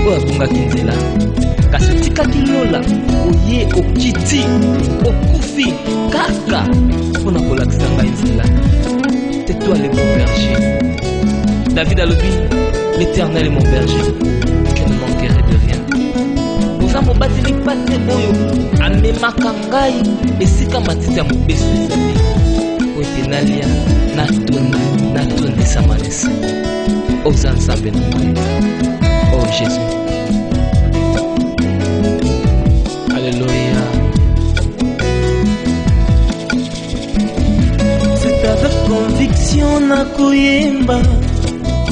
oyo abongaki nzela kasi otikaki lola oye okiti okufi kaka mpona kolakisa ngai nzela. Tais-toi le bon berger. David alobi, l'Éternel est mon berger, je ne manquerai de rien. Oza mobateli pate oyo amemaka ngai esika matiti ya mobeso ezali oyo ete nalia natondisama na se. Oza nzambe na ngai, oh Jésus. Alléluia. C'est avec conviction na koyemba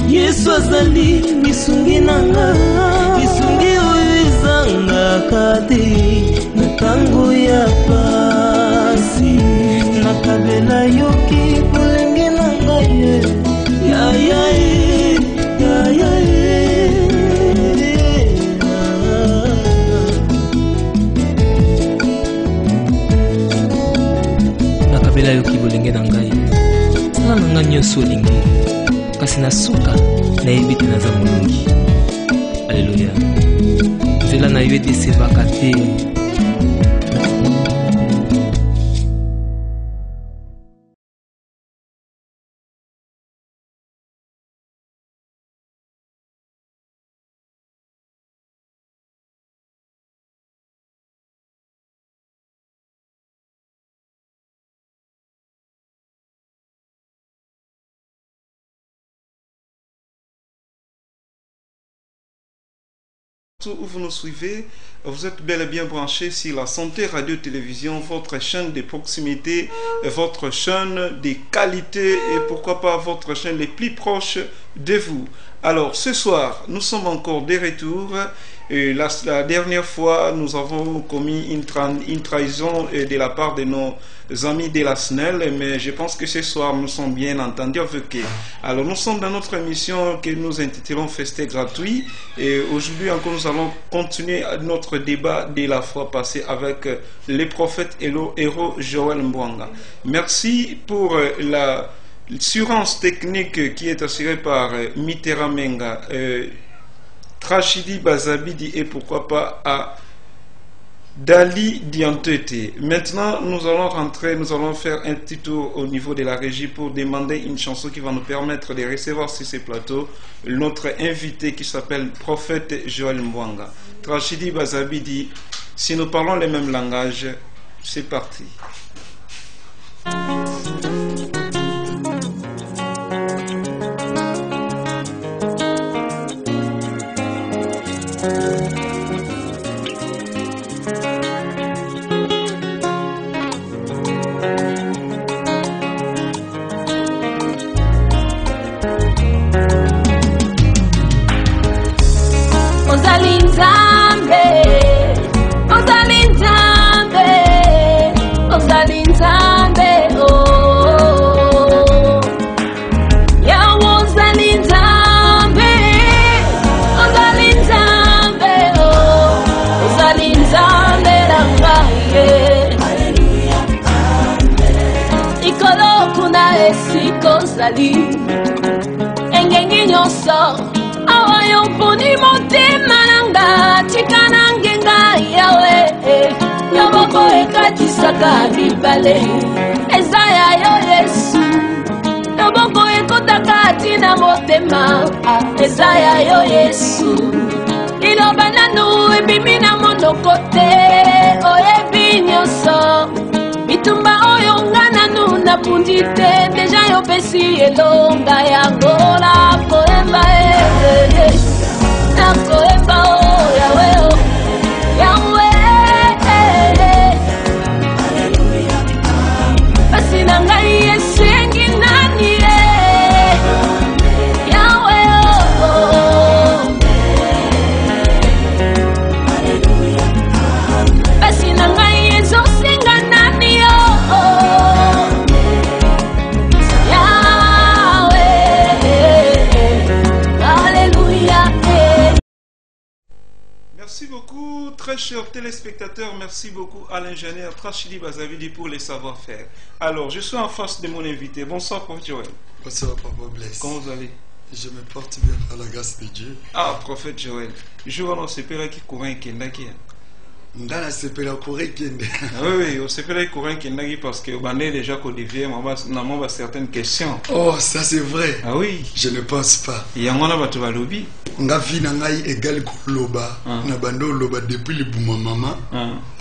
Yesu azali misungi nanga, misungi oyo ezangaka te na tango ya pasi. Nakabela yoki bolenge nanga ye, ya ya ye, ya ya ye. Nakabela yoki bolenge nanga ye, sala nanga nyonso olingi. Kasi na suka na yebite naza molungi. Alléluia. Nzela na yo edesebaka te. Où vous nous suivez, vous êtes bel et bien branchés sur la Santé Radio-Télévision, votre chaîne de proximité, votre chaîne de qualité et pourquoi pas votre chaîne les plus proches de vous. Alors ce soir, nous sommes encore de retour. Et la dernière fois, nous avons commis une trahison de la part de nos amis de la SNEL, mais je pense que ce soir, nous sommes bien entendus avec eux. Alors, nous sommes dans notre émission que nous intitulons Festé gratuit. Et aujourd'hui encore, nous allons continuer notre débat de la fois passée avec le prophète et le héros Joël Mbwanga. Merci pour l'assurance technique qui est assurée par Mitera Menga. Tragédie Bazabidi et pourquoi pas à Dali Diantete. Maintenant, nous allons rentrer, nous allons faire un petit tour au niveau de la régie pour demander une chanson qui va nous permettre de recevoir sur ces plateaux notre invité qui s'appelle Prophète Joël Mbwanga. Tragédie Bazabidi, si nous parlons le même langage, c'est parti. Engengi nyoso awayo poni motema nanga chikana ngenga yawe yoboko ekatisaka libale ezaya yo Yesu yoboko ekotaka tina motema ezaya yo Yesu iloba nanu ebimi na monoko te oyebi nyoso bitumba oyo ngana nuna pundite deja yo pesi elonga yango na koemba na koemba o yawe o yawe pasi na ngai Yesu yengi nani yawe o pasi na ngai Yesu singa nani Merci beaucoup, très chers téléspectateurs. Merci beaucoup à l'ingénieur Trachidi Bazavidi pour les savoir-faire. Alors, je suis en face de mon invité. Bonsoir, Prof. Joël. Bonsoir, Papa Blaise. Comment vous allez? Je me porte bien par la grâce de Dieu. Ah, prophète Joël. Je vois, on s'est fait là qui courait qui est là. Ndana sepela kore kende. Oui, on s'est fait là qui courait qui est là parce que on est déjà qu'on devient, on a certaines questions. Oh, ça c'est vrai. Ah oui. Je ne pense pas. Il y a un moment où tu vas lobby. Nga vi na ngai égal ko loba. Na bando loba depuis le bouma maman.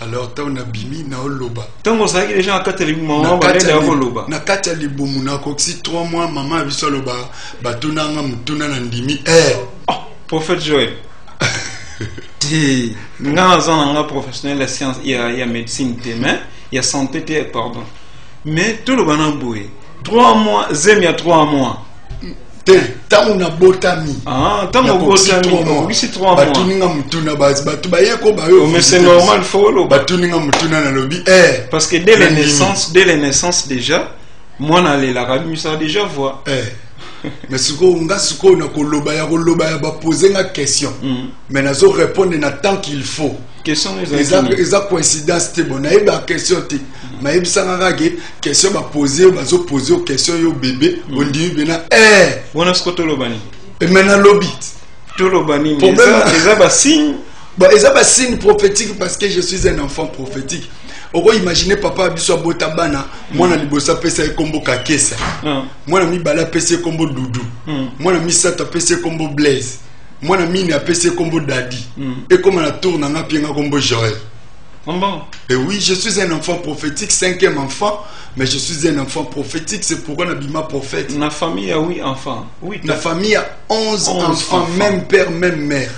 Alors ta on a bimi na loba. Tant que ça les gens à quatre les moments on va aller à loba. Na kata li bomu na ko si 3 mois maman biso loba batuna nga mutuna na ndimi Oh, prophète Joël. Nga professionnel la science, il y a médecine demain, il y a santé pardon. Mais tout le monde a boué. 3 mois, il y a 3 mois. Tant on a botami. Ah, tant on a botami. Oui, c'est 3 mois. Batuninga mutuna bas batu baye ko bayo. Mais c'est normal faut batuninga mutuna na lobi parce que dès les naissances déjà, moi na les l'arabe ça déjà voit. Mais ce qu'on a koloba ya ba poser une question. Mais nazo répondre na temps qu'il faut. Question les coïncidence te bon na ba question te. Mais il sanga que question ba poser question yo bébé on dit bena Bona skoto lobani. Et maintenant lobby. To lobani mais ça signe. Bon, ça va signe prophétique parce que je suis un enfant prophétique. Oko imaginer papa biso bota bana mwana libosa pesa ekombo kakesa mwana mibala pesa ekombo dudu mwana misata pesa ekombo blaze mwana mini pesa ekombo dadi et comme na tourne nga pienga kombo Joël. Bon. Et oui, je suis un enfant prophétique, 5e enfant, mais je suis un enfant prophétique, c'est pourquoi on a bima prophète. Na famille a 8 enfants. Oui. La famille a 11 enfants, même père, même mère.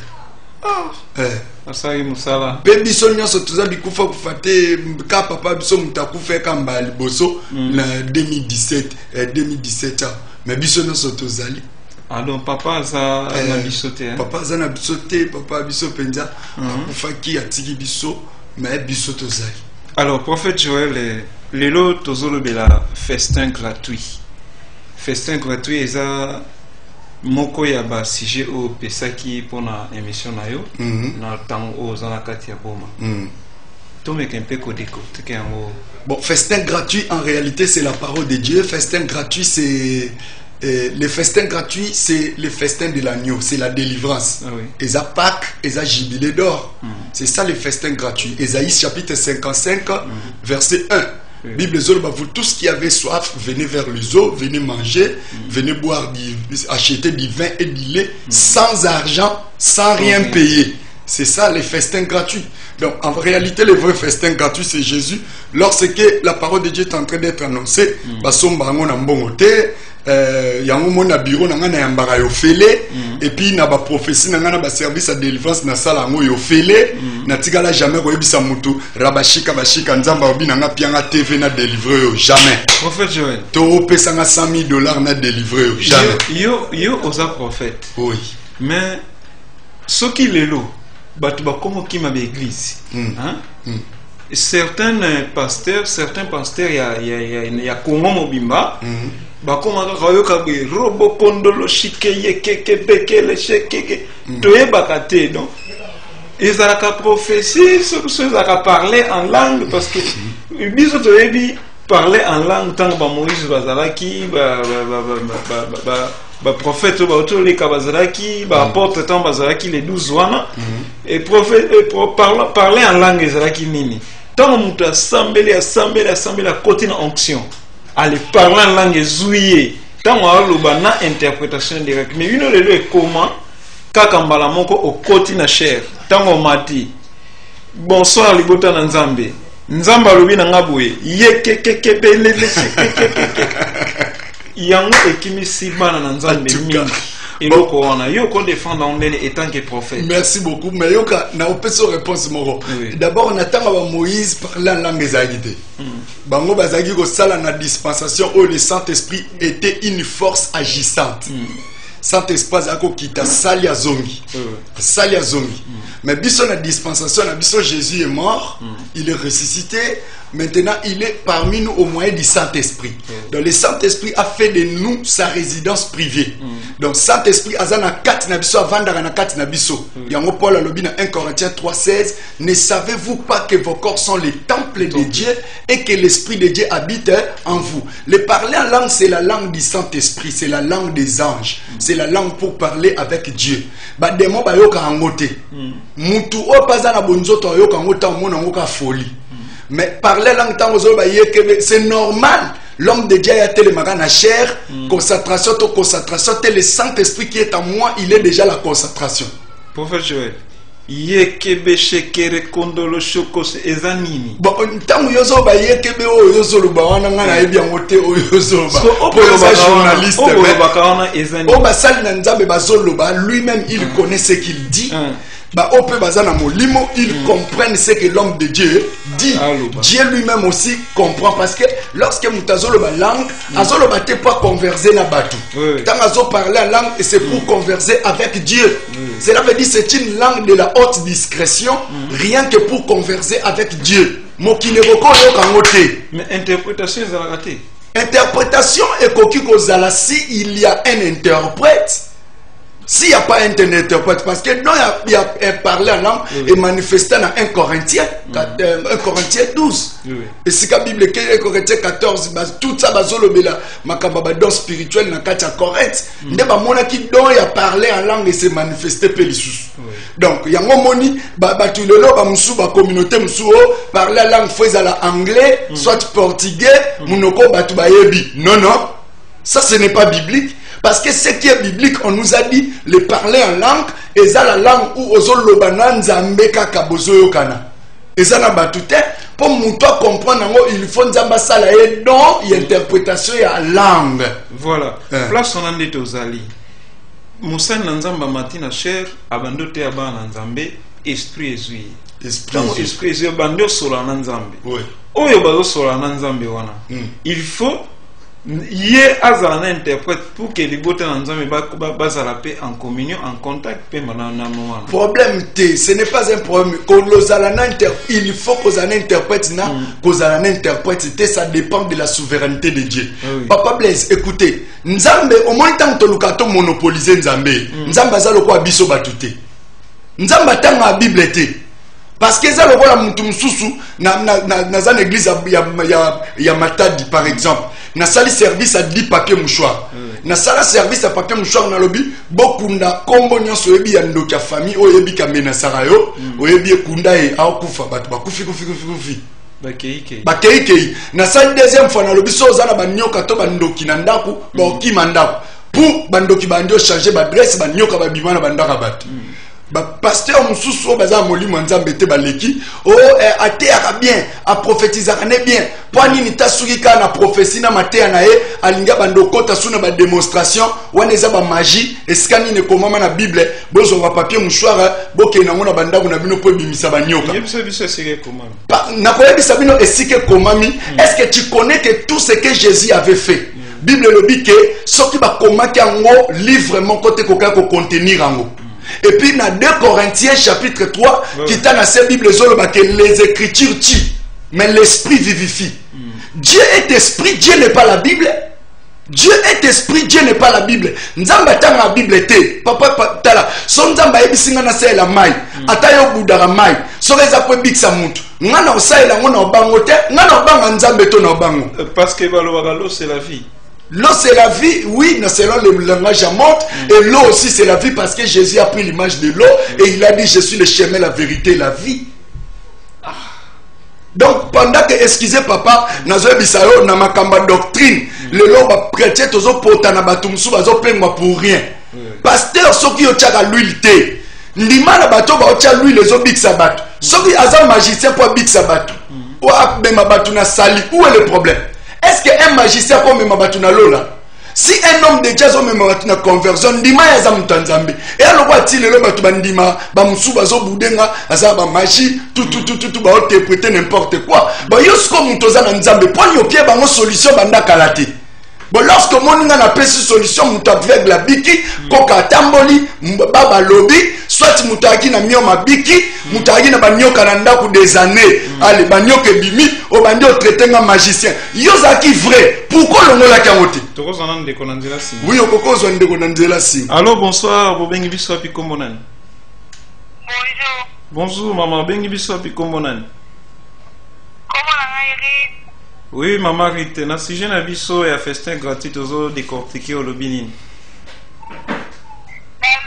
Asai musala. Baby so nyonso tuza bikufa kufate ka papa biso mutakufa kamba liboso na 2017 mais biso nyonso tozali. Ah donc papa za na bisoté hein. Papa za na bisoté, papa biso penza kufa ki atiki biso mais biso tozali. Alors prophète Joël lelo tozolo bela festin gratuit. Festin gratuit eza moko ya ba sujet au pesaki pour na émission na yo na temps aux na kati ya boma to meka un peu kodeko teke yango. Bon, festin gratuit en réalité c'est la parole de Dieu. Festin gratuit c'est les festins gratuits c'est les festins de l'agneau, c'est la délivrance. Et ça Pâques, et ça jubilé d'or. C'est ça les festins gratuits. Ésaïe chapitre 55 verset 1. Bible Zolba, vous tous qui avez soif, venez vers les eaux, venez manger, venez boire, acheter du vin et du lait, sans argent, sans rien payer. C'est ça les festins gratuits. Donc en réalité, le vrai festin gratuit, c'est Jésus. Lorsque la parole de Dieu est en train d'être annoncée, yango mona bureau na ngana yambara yo fele et puis na ba prophétie na ngana ba service à délivrance na sala ngo yo fele na tigala jamais ko yebisa mutu rabashika bashika nzamba obi na ngapianga TV na délivrer yo jamais. Prophète Joël to pesa nga $100,000 na délivrer yo jamais. Yo osa prophète. Oui. Mais ce qui lelo batu ba komo kima ba église hein certains pasteurs il y a Congo Mobimba bakoma kayoka be robo kondolo shikeye keke bekele shekeke toyebaka te donc ezalaka prophétie ce ezalaka parler en langue parce que biso toyebi parler en langue tant ba Moïse bazalaki ba prophète ba otoleka bazalaki ba apôtre tant bazalaki les 12 wana et prophète parler en langue ezalaki nini tant mutu asambeli côté na onction aller parler en langue zouillée tant on na interprétation directe mais une lelo est comment kakambala moko au côté na cher tant on mati bonsoir libota na nzambe nzamba lobi na ngabwe yekekeke belele yango ekimi sibana na nzambe mingi. Merci beaucoup. Mais yoka na opeso réponse moro. D'abord on attend Moïse parler en langue ezagité. Bango bazagi ko sala na dispensation où le Saint-Esprit était une force agissante. Saint-Esprit ako kita sali azongi. Mais biso na dispensation na biso Jésus est mort, il est ressuscité. Maintenant, il est parmi nous au moyen du Saint-Esprit. Donc, le Saint-Esprit a fait de nous sa résidence privée. Donc, Saint-Esprit, azana kat nabiso, avandara na kat nabiso. Yango Paul a lobi na 1 Corinthiens 3:16. Ne savez-vous pas que vos corps sont les temples de Dieu et que l'Esprit de Dieu habite en vous? Le parler en langue, c'est la langue du Saint-Esprit, c'est la langue des anges, c'est la langue pour parler avec Dieu. Ba démon ba yoka angote. Mutu o pazana bonzoto yoka ngota mona ngoka folie. Mais parler langue tant aux autres, c'est normal. L'homme de Dieu a tellement la chair, concentration, le Saint-Esprit qui est en moi, il est déjà la concentration. Prophète Joël, yekebe shekere kondolo shokos ezanini. Bon, tant que yozo ba yekebe o yozo lo ba wana ngana ebi angote o yozo ba. Pour le journaliste, o ba sali na nzambe bazolo ba lui-même il connaît ce qu'il dit. Bah, ils comprennent ce que l'homme de Dieu dit. Dieu lui-même aussi comprend parce que lorsque Moutazolo ba langue, Azolo ba te pas converser na batu. Quand Azo parler la langue, c'est pour converser avec Dieu. Cela veut dire c'est une langue de la haute discrétion, rien que pour converser avec Dieu. Mokineboko yo kangote. Mais interprétation est ratée. Interprétation est coquille kozala si il y a un interprète. S'il n'y a pas un interprète, parce que non, il y a parlé en langue et manifesté dans 1 Corinthiens 12. Et si la Bible est 1 Corinthiens 14, tout ça, ma don spirituel dans 4 Corinthiens. Il y a parlé en langue et s'est manifesté pélissus. Donc, il y a un moment, il y a une communauté qui parle la langue anglais, soit portugais, non, non, ça ce n'est pas biblique. Parce que ce qui est biblique, on nous a dit, le parler en langue, et ça la langue où ozo lobanan zambeka kabozo yokana. Et ça n'a pas tout été. Pour nous comprendre, il faut nzamba sala et non, il y a interprétation et langue. Voilà. Place on en est aux alliés. Moussa Nanzamba Matina cher, abandote abana Nzambe, esprit ezui. Esprit ezui, abando sola Nanzambe. Oui. Oyo bazo sola Nanzambe wana. Il faut y a un interprète pour que les bottes en la paix en communion, en contact, problème T, ce n'est pas un problème. Il faut qu'on ait un interprète, ça dépend de la souveraineté de Dieu. Papa Blaise, écoutez, Nzambe, au moins tant que nous monopoliser Nzambe, Nzambe a le quoi biso batute. Nzambe tant la Bible était. Parce que ça le voit la mutum susu na église ya Matadi par exemple. Na sali service à 10 papiers mouchoirs. Na sala service à papier mouchoir na lobby beaucoup na kombo nyonso yebi ya ndoka famille o yebi ka mena sarayo o yebi kunda e akufa batu bakufi bakei na sali deuxième fois na lobby so za na banyoka to bandoki na ndaku ba okima ndaku pour bandoki bandio changer ba adresse banyoka ba bimana bandaka batu. Pasteur Moussou baza molimo nzambe te baleki o ateaka bien a prophétisaka ne bien poni ni tasukika na prophétie na matea na e alinga bandoko tasuna ba démonstration wana za ba magie eskani ne komama na Bible bozo ba papier mouchoir boke na ngona bandaku na bino po bimisa banyoka na ko yebisa bino esike komami. Est-ce que tu connais que tout ce que Jésus avait fait? Bible le dit que ce qui va komaki ango livre mon côté koka ko contenir ango. Et puis dans 2 Corinthiens chapitre 3, qui est dans cette Bible, que les Écritures tuent, mais l'Esprit vivifie. Dieu est esprit, Dieu n'est pas la Bible. Dieu est esprit, Dieu n'est pas la Bible. Nzamba tanga la Bible te. Papa tala. Son nzamba ebisinga na se la mai. Atayo budara mai. So reza kwe biksa mutu. Ngana osaila ngona obango te. Ngana obanga nzambe to na obango. Parce que l'eau c'est la vie. L'eau c'est la vie, oui, selon le langage à montre. Et l'eau aussi c'est la vie parce que Jésus a pris l'image de l'eau et il a dit je suis le chemin, la vérité, la vie. Donc pendant que, excusez papa, nazo bisayo na makamba doctrine, le lot va prêter tozo pota na batumsu bazo pengwa pour rien. Pasteur soki yo tchaka l'huile te. Ndima na bato ba otcha l'huile les obiksa bato. Soki aza magicien pour biksa bato. Ou abema bato na sali, où est le problème? Est-ce qu'un magicien comme Mabatuna Lola, si un homme de jazz ou Mabatuna conversion, Ndima ya Zamtanzambe, et alors quoi-il le Batubandima, Bamsou Bazo Boudenga, Azaba magie, tout, va interpréter n'importe quoi. Bah, Yosko Mutoza Nzambe, point au pied, bah, solution, Banda Kalate. Bon, lorsque mon n'a pas solution, mouta avec la biki, koka tamboli, baba lobby, soit moutaki na mioma biki, moutaki na banyo kananda pour des années. Allez, banyo ke bimi, o banyo traité un magicien. Yozaki vrai. Pourquoi l'on l'a kamoté? Oui, au coco, on de konandela si. Allô, bonsoir, Bobengi Biso Pikombonan. Bonjour. Bonjour, maman, Bengi Biso Pikombonan. Comment la Oui, maman Rite, na sujet na biso ya festin gratuit ozo décortiquer au lobby. Na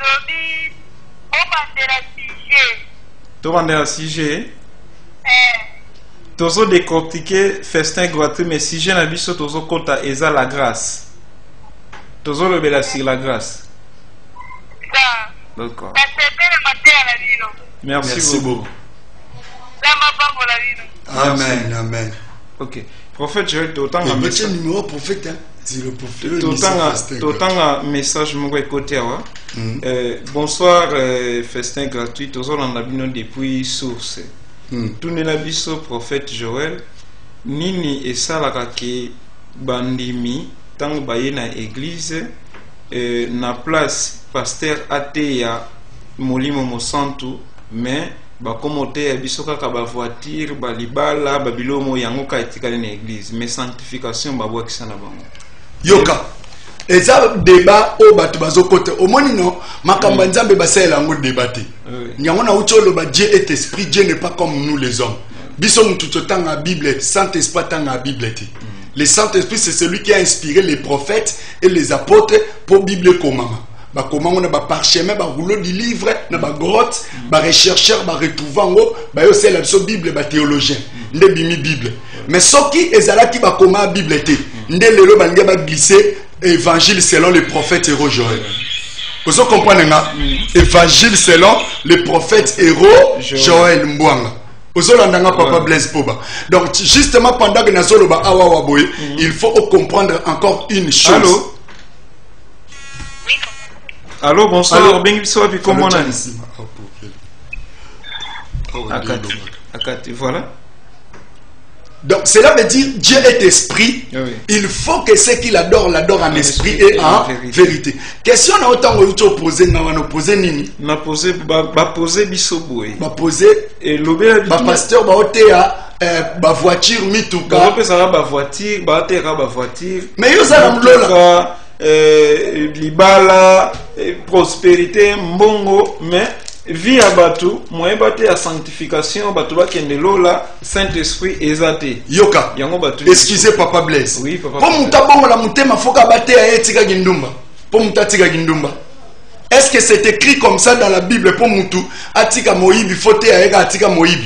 lobby, on va de la sujet. To vendre la sujet. Tozo décortiquer festin gratuit, mais sujet na biso tozo kota eza la grâce. Tozo le bela sur la grâce. Ça. D'accord. Ça c'est bien la matière la vino. Merci beaucoup. Ça m'a pas la vino. Amen, amen. Ok. Prophète Joël, autant un message. Numéro prophète, hein? C'est le prophète. Autant un message, mon côté. Bonsoir, festin gratuit. Tous on a bien depuis source. Tout n'est la biso prophète Joël. Nini et ça la kake bandimi. Tant baye na église. Na place pasteur ateya molimo mosantu. Mais bakomote ya biso kaka ba voiture ba libala ba bilomo yango ka etikali na église mais sanctification ba bwakisa na bango yoka eza débat o batu bazokote omoni no makamba nzambe basela ngo débatté nyango na ucholo ba Dieu est esprit, Dieu n'est pas comme nous les hommes. Biso mutu tanga Bible, Saint-Esprit tanga Bible. Le Saint-Esprit c'est celui qui a inspiré les prophètes et les apôtres pour Bible komama. Comment on a parchemin, rouleau du livre, na grotte, rechercheur, retrouvango, c'est la Bible, théologien, ne bimi Bible. Mais ce qui est là qui va comment Bible était, ne le banga va glisser évangile selon le prophète héros Joël. Vous comprenez là? Évangile selon le prophète héros Joël Mbouanga. Papa Blaise Poba. Donc justement pendant que nous avons il faut comprendre encore une chose. Allô? Allô, bonsoir. Bengibiso puis comment on a ici? Akati, voilà. Donc cela veut dire Dieu est esprit. Oui. Il faut que ce qu'il adore l'adore en esprit et en vérité. Question na autant on poser na on poser nini? Na poser ba poser bisoboué. Ba poser et lobé ba pasteur ba otea ba voiture mituka. Ba pesa ba voiture, ba otea ba voiture. Mais yo ça mlola libala prospérité mbongo mais vie à batou moyen baté à sanctification batou ba kende lola Saint-Esprit ezate yoka yango batou excusez papa Blaise oui papa pour mutabongo la mutema foka baté a etika gindumba pour mutatika gindumba est-ce que c'est écrit comme ça dans la Bible pour mutu atika moyibi foté a atika moyibi